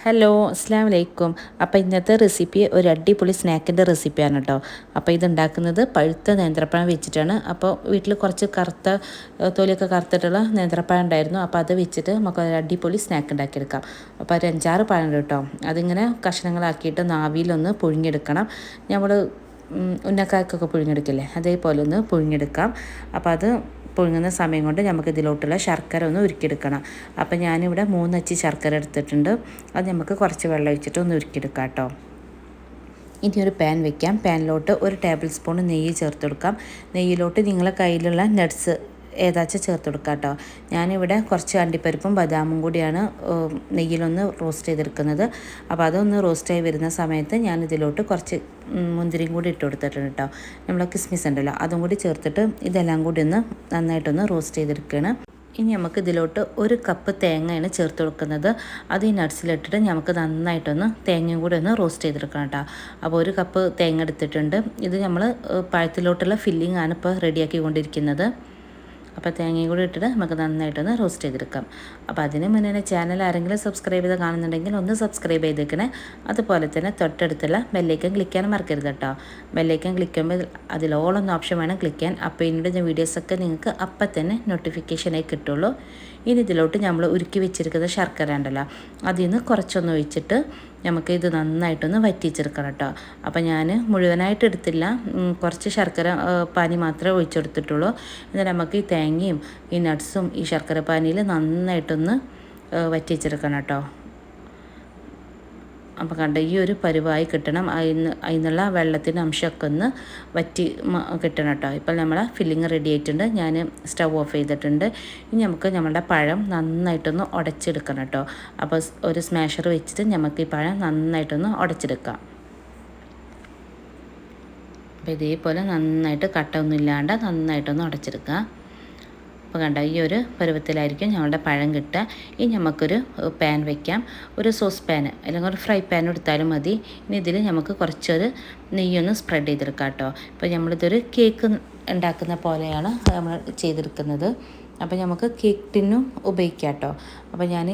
Hello അസ്സാം വലൈക്കും. അപ്പോൾ ഇന്നത്തെ റെസിപ്പി ഒരു അടിപൊളി സ്നാക്കിൻ്റെ റെസിപ്പിയാണ് കേട്ടോ. അപ്പോൾ ഇതുണ്ടാക്കുന്നത് പഴുത്ത നേന്ത്രപ്പഴം വെച്ചിട്ടാണ്. അപ്പോൾ വീട്ടിൽ കുറച്ച് കറുത്ത തൊലിയൊക്കെ കറുത്തിട്ടുള്ള നേന്ത്രപ്പഴം ഉണ്ടായിരുന്നു. അപ്പോൾ അത് വെച്ചിട്ട് നമുക്ക് ഒരു അടിപൊളി സ്നാക്ക് ഉണ്ടാക്കിയെടുക്കാം. അപ്പോൾ ഒരു 5-6 പഴം കേട്ടോ. അതിങ്ങനെ കഷ്ണങ്ങളാക്കിയിട്ട് നാവിയിലൊന്ന് പുഴുങ്ങിയെടുക്കണം. നമ്മൾ ഉന്നക്കായ്ക്കൊക്കെ പുഴുങ്ങിയെടുക്കില്ലേ, അതേപോലെ ഒന്ന് പുഴുങ്ങിയെടുക്കാം. അപ്പോൾ അത് പുഴുങ്ങുന്ന സമയം കൊണ്ട് നമുക്ക് ഇതിലോട്ടുള്ള ശർക്കര ഒന്ന് ഉരുക്കിയെടുക്കണം. അപ്പോൾ ഞാനിവിടെ 3 അച്ചി ശർക്കര എടുത്തിട്ടുണ്ട്. അത് നമുക്ക് കുറച്ച് വെള്ളം ഒഴിച്ചിട്ട് ഒന്ന് ഉരുക്കിയെടുക്കാം കേട്ടോ. ഇനി ഒരു പാൻ വെക്കാം. പാനിലോട്ട് 1 ടേബിൾ സ്പൂൺ നെയ്യ് ചേർത്ത് കൊടുക്കാം. നെയ്യിലോട്ട് നിങ്ങളെ കയ്യിലുള്ള നട്ട്സ് ഏതാച്ചാൽ ചേർത്ത് കൊടുക്കാം കേട്ടോ. ഞാനിവിടെ കുറച്ച് അണ്ടിപ്പരിപ്പും ബദാമും കൂടിയാണ് നെയ്യിലൊന്ന് റോസ്റ്റ് ചെയ്തെടുക്കുന്നത്. അപ്പോൾ അതൊന്ന് റോസ്റ്റായി വരുന്ന സമയത്ത് ഞാൻ ഇതിലോട്ട് കുറച്ച് മുന്തിരിയും കൂടി ഇട്ട് കൊടുത്തിട്ടുണ്ട് കേട്ടോ. നമ്മളെ കിസ്മിസ് ഉണ്ടല്ലോ, അതും കൂടി ചേർത്തിട്ട് ഇതെല്ലാം കൂടി ഒന്ന് നന്നായിട്ടൊന്ന് റോസ്റ്റ് ചെയ്തെടുക്കുകയാണ്. ഇനി നമുക്ക് ഇതിലോട്ട് 1 കപ്പ് തേങ്ങയാണ് ചേർത്ത് കൊടുക്കുന്നത്. അത് ഈ നട്ട്സിലിട്ടിട്ട് നമുക്ക് നന്നായിട്ടൊന്ന് തേങ്ങയും കൂടി ഒന്ന് റോസ്റ്റ് ചെയ്തെടുക്കണം കേട്ടോ. അപ്പോൾ 1 കപ്പ് തേങ്ങ എടുത്തിട്ടുണ്ട്. ഇത് നമ്മൾ പഴത്തിലോട്ടുള്ള ഫില്ലിംഗ് ആണ് ഇപ്പോൾ റെഡിയാക്കിക്കൊണ്ടിരിക്കുന്നത്. അപ്പോൾ തേങ്ങയും കൂടി ഇട്ടിട്ട് നമുക്ക് നന്നായിട്ടൊന്ന് റോസ്റ്റ് ചെയ്തെടുക്കാം. അപ്പോൾ അതിന് മുന്നേ ചാനൽ ആരെങ്കിലും സബ്സ്ക്രൈബ് ചെയ്ത് കാണുന്നുണ്ടെങ്കിൽ ഒന്ന് സബ്സ്ക്രൈബ് ചെയ്തേക്കണേ. അതുപോലെ തന്നെ തൊട്ടടുത്തുള്ള ബെല്ലൈക്കൻ ക്ലിക്ക് ചെയ്യാൻ മറക്കരുത് കേട്ടോ. ബെല്ലൈക്കൻ ക്ലിക്ക് ചെയ്യുമ്പോൾ അതിൽ ഓൾ എന്ന ഓപ്ഷൻ വേണം ക്ലിക്ക് ചെയ്യാൻ. അപ്പോൾ ഇതിൻ്റെ വീഡിയോസൊക്കെ നിങ്ങൾക്ക് അപ്പം തന്നെ നോട്ടിഫിക്കേഷനായി കിട്ടുള്ളൂ. ഇനി ഇതിലോട്ട് നമ്മൾ ഉരുക്കി വെച്ചിരിക്കുന്ന ശർക്കര ഉണ്ടല്ലോ, അതിൽ നിന്ന് കുറച്ചൊന്ന് ഒഴിച്ചിട്ട് നമുക്ക് ഇത് നന്നായിട്ടൊന്ന് വറ്റിച്ചെടുക്കണം കേട്ടോ. അപ്പോൾ ഞാൻ മുഴുവനായിട്ട് എടുത്തില്ല, കുറച്ച് ശർക്കര പാനി മാത്രമേ ഒഴിച്ചെടുത്തിട്ടുള്ളൂ. എന്നിട്ട് നമുക്ക് ഈ തേങ്ങയും ഈ നട്ട്സും ഈ ശർക്കര പാനിയിൽ നന്നായിട്ടൊന്ന് വറ്റിച്ചെടുക്കണം കേട്ടോ. അപ്പോൾ കണ്ട ഈ ഒരു പരുവായി കിട്ടണം. അതിനുള്ള വെള്ളത്തിൻ്റെ അംശമൊക്കെ ഒന്ന് വറ്റി കിട്ടണം കേട്ടോ. ഇപ്പോൾ നമ്മളെ ഫില്ലിങ് റെഡി ആയിട്ടുണ്ട്. ഞാൻ സ്റ്റവ് ഓഫ് ചെയ്തിട്ടുണ്ട്. ഇനി നമുക്ക് നമ്മുടെ പഴം നന്നായിട്ടൊന്ന് ഉടച്ചെടുക്കണം കേട്ടോ. അപ്പോൾ ഒരു സ്മാഷർ വെച്ചിട്ട് നമുക്ക് ഈ പഴം നന്നായിട്ടൊന്ന് ഉടച്ചെടുക്കാം. അപ്പോൾ ഇതേപോലെ നന്നായിട്ട് കട്ട ഒന്നും ഇല്ലാണ്ട് നന്നായിട്ടൊന്ന് ഉടച്ചെടുക്കുക. അപ്പോൾ കണ്ട ഈ ഒരു പരുവത്തിലായിരിക്കും ഞങ്ങളുടെ പഴം കിട്ടുക. ഇനി നമുക്കൊരു പാൻ വയ്ക്കാം. ഒരു സോസ് പാന് അല്ലെങ്കിൽ ഒരു ഫ്രൈ പാൻ എടുത്താലും മതി. ഇനി ഇതിൽ നമുക്ക് കുറച്ചൊരു നെയ്യൊന്ന് സ്പ്രെഡ് ചെയ്തെടുക്കാം കേട്ടോ. ഇപ്പോൾ നമ്മളിതൊരു കേക്ക് ഉണ്ടാക്കുന്ന പോലെയാണ് നമ്മൾ ചെയ്തെടുക്കുന്നത്. അപ്പോൾ നമുക്ക് കേക്ക് ടിന്നും ഉപയോഗിക്കാം കേട്ടോ. അപ്പോൾ ഞാൻ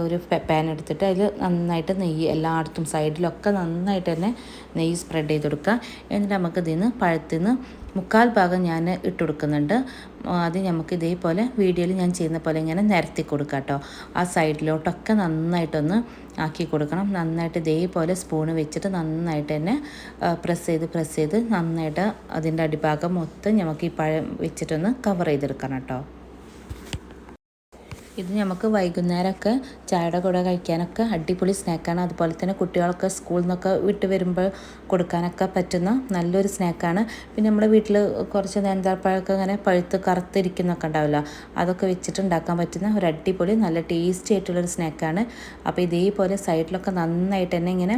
ഒരു പാൻ എടുത്തിട്ട് അതിൽ നന്നായിട്ട് നെയ്യ് എല്ലായിടത്തും സൈഡിലൊക്കെ നന്നായിട്ട് തന്നെ നെയ്യ് സ്പ്രെഡ് ചെയ്ത് കൊടുക്കുക. എന്നിട്ട് നമുക്ക് ഇതിൽ നിന്ന് പഴത്തിൽ നിന്ന് 1/4 ഭാഗം ഞാൻ ഇട്ട് കൊടുക്കുന്നുണ്ട്. അത് നമുക്ക് ഇതേപോലെ വീഡിയോയിൽ ഞാൻ ചെയ്യുന്ന പോലെ ഇങ്ങനെ നിരത്തി കൊടുക്കാം കേട്ടോ. ആ സൈഡിലോട്ടൊക്കെ നന്നായിട്ടൊന്ന് ആക്കി കൊടുക്കണം. നന്നായിട്ട് ഇതേപോലെ സ്പൂണ് വെച്ചിട്ട് നന്നായിട്ട് തന്നെ പ്രസ് ചെയ്ത് നന്നായിട്ട് അതിൻ്റെ അടിഭാഗം മൊത്തം നമുക്ക് ഈ പഴം വെച്ചിട്ടൊന്ന് കവർ ചെയ്തെടുക്കണം കേട്ടോ. ഇത് നമുക്ക് വൈകുന്നേരമൊക്കെ ചായയുടെ കൂടെ കഴിക്കാനൊക്കെ അടിപൊളി സ്നാക്കാണ്. അതുപോലെ തന്നെ കുട്ടികളൊക്കെ സ്കൂളിൽ നിന്നൊക്കെ വിട്ട് വരുമ്പോൾ കൊടുക്കാനൊക്കെ പറ്റുന്ന നല്ലൊരു സ്നാക്കാണ്. പിന്നെ നമ്മുടെ വീട്ടിൽ കുറച്ച് നേന്ത്രപ്പഴമൊക്കെ ഇങ്ങനെ പഴുത്ത് കറുത്തിരിക്കുന്നൊക്കെ ഉണ്ടാവില്ല, അതൊക്കെ വെച്ചിട്ട് ഉണ്ടാക്കാൻ പറ്റുന്ന ഒരു അടിപൊളി നല്ല ടേസ്റ്റി ആയിട്ടുള്ളൊരു സ്നാക്കാണ്. അപ്പോൾ ഇതേപോലെ സൈഡിലൊക്കെ നന്നായിട്ട് തന്നെ ഇങ്ങനെ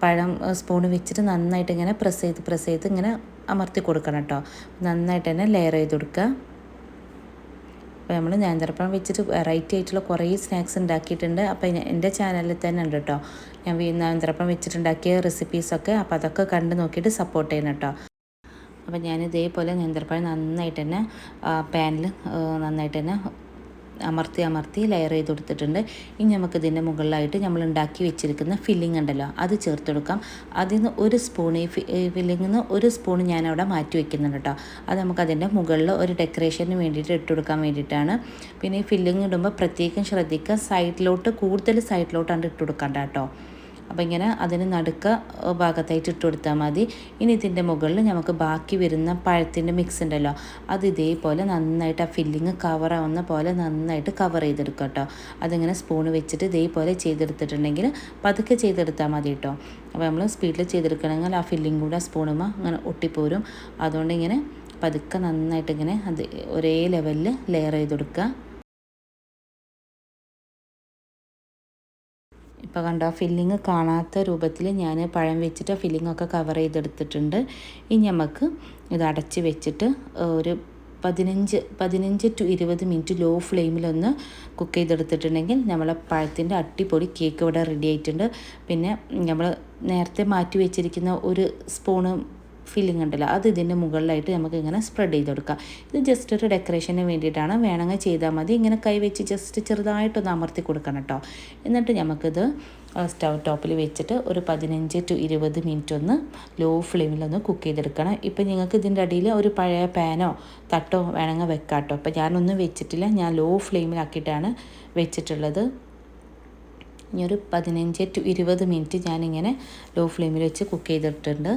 പഴം സ്പൂണ് വെച്ചിട്ട് നന്നായിട്ട് ഇങ്ങനെ പ്രസ് ചെയ്ത് ഇങ്ങനെ അമർത്തി കൊടുക്കണം കേട്ടോ. നന്നായിട്ട് തന്നെ ലെയർ ചെയ്ത് കൊടുക്കുക. അപ്പോൾ നമ്മൾ നേന്ത്രപ്പഴം വെച്ചിട്ട് വെറൈറ്റി ആയിട്ടുള്ള കുറേ സ്നാക്സ് ഉണ്ടാക്കിയിട്ടുണ്ട്. അപ്പോൾ എൻ്റെ ചാനലിൽ തന്നെ ഉണ്ട് കേട്ടോ. ഞാൻ നേന്ത്രപ്പഴം വെച്ചിട്ടുണ്ടാക്കിയ റെസിപ്പീസൊക്കെ, അപ്പോൾ അതൊക്കെ കണ്ട് നോക്കിയിട്ട് സപ്പോർട്ട് ചെയ്യണം കേട്ടോ. അപ്പോൾ ഞാൻ ഇതേപോലെ നേന്ത്രപ്പഴം നന്നായിട്ട് തന്നെ പാനിൽ നന്നായിട്ട് തന്നെ അമർത്തി ലെയർ ചെയ്ത് കൊടുത്തിട്ടുണ്ട്. ഇനി നമുക്കിതിൻ്റെ മുകളിലായിട്ട് നമ്മൾ ഉണ്ടാക്കി വെച്ചിരിക്കുന്ന ഫില്ലിംഗ് ഉണ്ടല്ലോ, അത് ചേർത്ത് കൊടുക്കാം. അതിൽ നിന്ന് 1 സ്പൂൺ ഈ ഫില്ലിങ്ങിൽ നിന്ന് 1 സ്പൂൺ ഞാനവിടെ മാറ്റി വയ്ക്കുന്നുണ്ട് കേട്ടോ. അത് നമുക്കതിൻ്റെ മുകളിൽ ഒരു ഡെക്കറേഷന് വേണ്ടിയിട്ട് ഇട്ട് കൊടുക്കാൻ വേണ്ടിയിട്ടാണ്. പിന്നെ ഈ ഫില്ലിങ് ഇടുമ്പോൾ പ്രത്യേകം ശ്രദ്ധിക്കുക, കൂടുതൽ സൈഡിലോട്ടാണ് ഇട്ട് കൊടുക്കണ്ട കേട്ടോ. അപ്പോൾ ഇങ്ങനെ അതിന് നടുക്ക ഭാഗത്തായിട്ട് ഇട്ട് കൊടുത്താൽ മതി. ഇനി ഇതിൻ്റെ മുകളിൽ നമുക്ക് ബാക്കി വരുന്ന പഴത്തിൻ്റെ മിക്സ് ഉണ്ടല്ലോ, അത് ഇതേപോലെ നന്നായിട്ട് ആ ഫില്ലിങ് കവറാവുന്ന പോലെ നന്നായിട്ട് കവർ ചെയ്തെടുക്കുക കേട്ടോ. അതിങ്ങനെ സ്പൂൺ വെച്ചിട്ട് ഇതേപോലെ ചെയ്തെടുത്തിട്ടുണ്ടെങ്കിൽ പതുക്കെ ചെയ്തെടുത്താൽ മതി കേട്ടോ. അപ്പോൾ നമ്മൾ സ്പീഡിൽ ചെയ്തെടുക്കണമെങ്കിൽ ആ ഫില്ലിങ് കൂടെ സ്പൂണുമ്പോൾ അങ്ങനെ ഒട്ടിപ്പോരും. അതുകൊണ്ട് ഇങ്ങനെ പതുക്കെ നന്നായിട്ട് ഇങ്ങനെ അത് ഒരേ ലെവലിൽ ലെയർ ചെയ്ത് കൊടുക്കുക. ഇപ്പോൾ കണ്ടോ, ഫില്ലിങ് കാണാത്ത രൂപത്തിൽ ഞാൻ പഴം വെച്ചിട്ട് ഫില്ലിങ്ങൊക്കെ കവർ ചെയ്തെടുത്തിട്ടുണ്ട്. ഇനി നമുക്ക് ഇത് അടച്ച് വെച്ചിട്ട് ഒരു 15 to 20 മിനിറ്റ് ലോ ഫ്ലെയിമിലൊന്ന് കുക്ക് ചെയ്തെടുത്തിട്ടുണ്ടെങ്കിൽ നമ്മളെ പഴത്തിൻ്റെ അടിപൊളി കേക്ക് ഇവിടെ റെഡി ആയിട്ടുണ്ട്. പിന്നെ നമ്മൾ നേരത്തെ മാറ്റി വെച്ചിരിക്കുന്ന 1 സ്പൂണ് ഫില്ലിംഗ് ഉണ്ടല്ലോ അത് ഇതിൻ്റെ മുകളിലായിട്ട് നമുക്ക് ഇങ്ങനെ സ്പ്രെഡ് ചെയ്ത് കൊടുക്കാം. ഇത് ജസ്റ്റ് ഒരു ഡെക്കറേഷന് വേണ്ടിയിട്ടാണ്, വേണമെങ്കിൽ ചെയ്താൽ മതി. ഇങ്ങനെ കൈ വെച്ച് ജസ്റ്റ് ചെറുതായിട്ടൊന്ന് അമർത്തി കൊടുക്കണം കേട്ടോ. എന്നിട്ട് നമുക്കിത് സ്റ്റവ് ടോപ്പിൽ വെച്ചിട്ട് ഒരു 15 to 20 മിനിറ്റ് ഒന്ന് ലോ ഫ്ലെയിമിലൊന്ന് കുക്ക് ചെയ്തെടുക്കണം. ഇപ്പം നിങ്ങൾക്ക് ഇതിൻ്റെ അടിയിൽ ഒരു പഴയ പാനോ തട്ടോ വേണമെങ്കിൽ വെക്കാം കേട്ടോ. അപ്പം ഞാനൊന്നും വെച്ചിട്ടില്ല, ഞാൻ ലോ ഫ്ലെയിമിലാക്കിയിട്ടാണ് വെച്ചിട്ടുള്ളത്. ഇനി ഒരു 15 to 20 മിനിറ്റ് ഞാനിങ്ങനെ ലോ ഫ്ലെയിമിൽ വെച്ച് കുക്ക് ചെയ്തിട്ടുണ്ട്.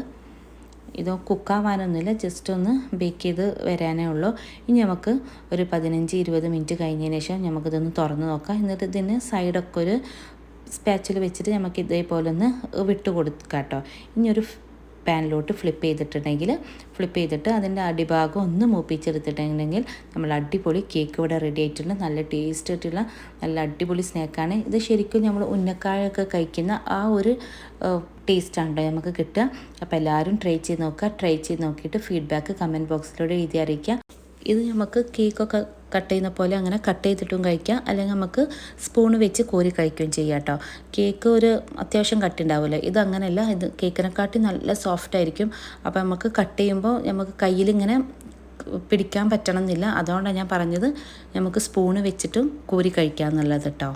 ഇത് കുക്കാവാനൊന്നുമില്ല, ജസ്റ്റ് ഒന്ന് ബേക്ക് ചെയ്ത് വരാനേ ഉള്ളൂ. ഇനി നമുക്ക് ഒരു 15-20 മിനിറ്റ് കഴിഞ്ഞതിന് ശേഷം നമുക്കിതൊന്ന് തുറന്ന് നോക്കാം. എന്നിട്ട് ഇതിന് സൈഡൊക്കെ ഒരു സ്പാച്ചിൽ വെച്ചിട്ട് നമുക്ക് ഇതേപോലെ ഒന്ന് വിട്ട് കൊടുക്കാം കേട്ടോ. ഇനി ഒരു പാനിലോട്ട് ഫ്ലിപ്പ് ചെയ്തിട്ട് അതിൻ്റെ അടിഭാഗം ഒന്ന് മൂപ്പിച്ചെടുത്തിട്ടുണ്ടെങ്കിൽ നമ്മൾ അടിപൊളി കേക്ക് ഇവിടെ റെഡി ആയിട്ടുണ്ട്. നല്ല ടേസ്റ്റ് ആയിട്ടുള്ള നല്ല അടിപൊളി സ്നാക്കാണ് ഇത്. ശരിക്കും നമ്മൾ ഉന്നക്കായൊക്കെ കഴിക്കുന്ന ആ ഒരു ടേസ്റ്റാണ് നമുക്ക് കിട്ടുക. അപ്പോൾ എല്ലാവരും ട്രൈ ചെയ്ത് നോക്കിയിട്ട് ഫീഡ്ബാക്ക് കമൻറ്റ് ബോക്സിലൂടെ എഴുതി അറിയിക്കുക. ഇത് നമുക്ക് കേക്കൊക്കെ കട്ട് ചെയ്യുന്ന പോലെ അങ്ങനെ കട്ട് ചെയ്തിട്ടും കഴിക്കാം, അല്ലെങ്കിൽ നമുക്ക് സ്പൂണ് വെച്ച് കോരി കഴിക്കുകയും ചെയ്യാം കേട്ടോ. കേക്ക് ഒരു അത്യാവശ്യം കട്ടുണ്ടാവുമല്ലോ, ഇത് അങ്ങനെയല്ല, ഇത് കേക്കിനെക്കാട്ടി നല്ല സോഫ്റ്റ് ആയിരിക്കും. അപ്പോൾ നമുക്ക് കട്ട് ചെയ്യുമ്പോൾ നമുക്ക് കയ്യിലിങ്ങനെ പിടിക്കാൻ പറ്റണം എന്നില്ല. അതുകൊണ്ടാണ് ഞാൻ പറഞ്ഞത് നമുക്ക് സ്പൂണ് വെച്ചിട്ടും കോരി കഴിക്കാം എന്നുള്ളത് കേട്ടോ.